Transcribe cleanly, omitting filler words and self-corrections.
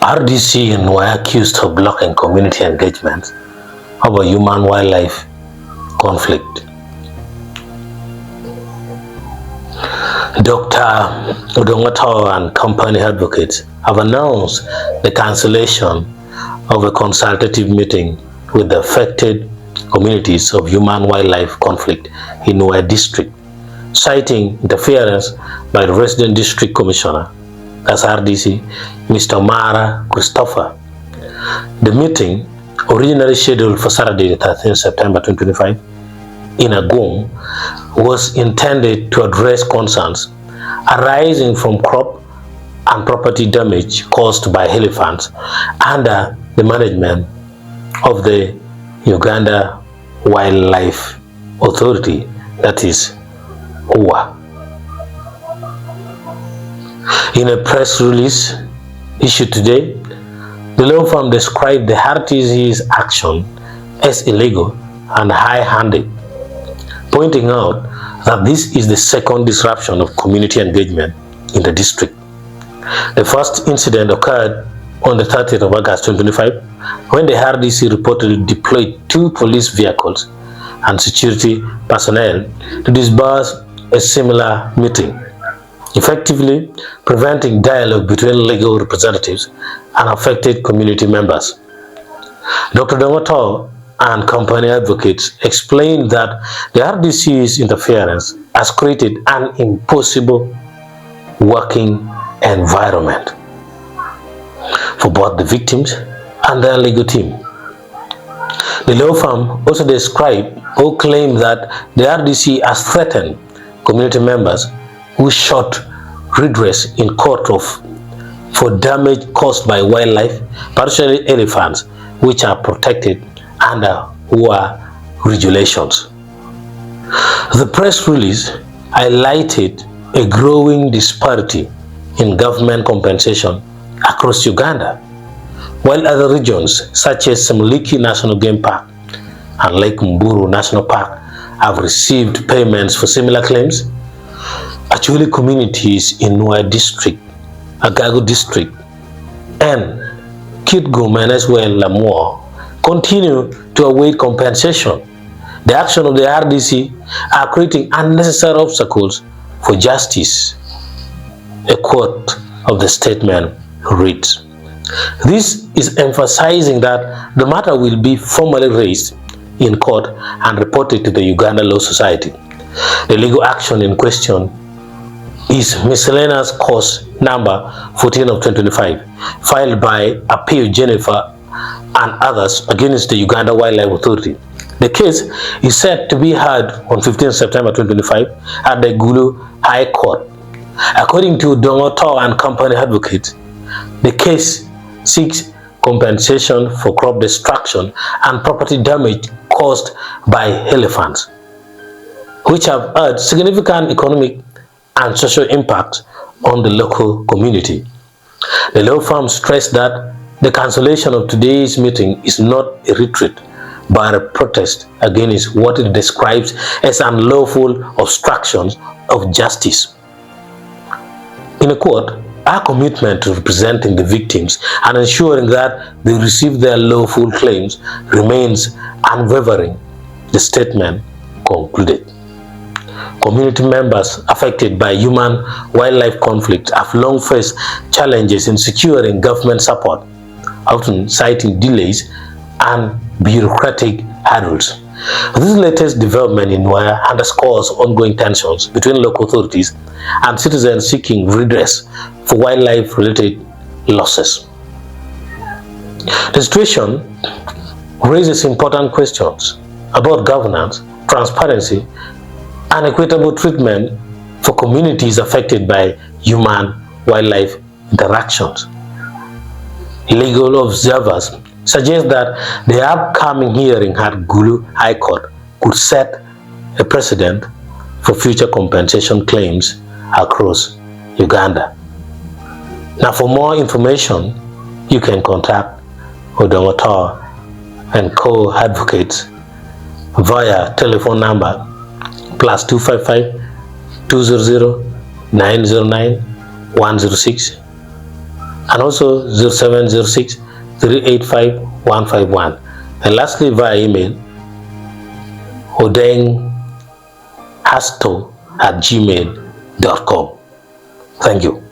RDC and Nwoya accused of blocking community engagement over human-wildlife conflict. Dr. Odonga and company advocates have announced the cancellation of a consultative meeting with the affected communities of human-wildlife conflict in Nwoya district, citing interference by the resident district commissioner, that's RDC, Mr. Mara Christopher. The meeting, originally scheduled for Saturday, 13 September 2025, in Agum, was intended to address concerns arising from crop and property damage caused by elephants under the management of the Uganda Wildlife Authority, that is UWA. In a press release issued today, the law firm described the RDC's action as illegal and high-handed, pointing out that this is the second disruption of community engagement in the district. The first incident occurred on the 30th of August 2025 when the RDC reportedly deployed 2 police vehicles and security personnel to disperse a similar meeting, effectively preventing dialogue between legal representatives and affected community members. Dr. Odonga and company advocates explained that the RDC's interference has created an impossible working environment for both the victims and their legal team. The law firm also described or claimed that the RDC has threatened community members who sought redress in court for damage caused by wildlife, particularly elephants, which are protected under UWA regulations. The press release highlighted a growing disparity in government compensation across Uganda, while other regions such as Semuliki National Game Park and Lake Mburu National Park have received payments for similar claims. Acholi communities in Nwoya district, Agago district, and Kitgum and as well Lamore continue to await compensation. The action of the RDC are creating unnecessary obstacles for justice. A quote of the statement reads, "This is emphasizing that the matter will be formally raised in court and reported to the Uganda Law Society. The legal action in question is miscellaneous cause number 14 of 2025, filed by Appeal Jennifer and others against the Uganda Wildlife Authority. The case is set to be heard on 15 September 2025 at the Gulu High Court. According to Odonga and company advocates, the case seeks compensation for crop destruction and property damage caused by elephants, which have had significant economic and social impact on the local community. The law firm stressed that the cancellation of today's meeting is not a retreat, but a protest against what it describes as unlawful obstructions of justice. In a quote, "Our commitment to representing the victims and ensuring that they receive their lawful claims remains unwavering," the statement concluded. Community members affected by human-wildlife conflict have long faced challenges in securing government support, often citing delays and bureaucratic hurdles. This latest development in Nwoya underscores ongoing tensions between local authorities and citizens seeking redress for wildlife-related losses. The situation raises important questions about governance, transparency, and equitable treatment for communities affected by human-wildlife interactions. Legal observers suggest that the upcoming hearing at Gulu High Court could set a precedent for future compensation claims across Uganda. Now, for more information, you can contact Odonga and co-advocates via telephone number +255 200 909 106 and also 0706 385 151. And lastly, via email, odengasto@gmail.com. Thank you.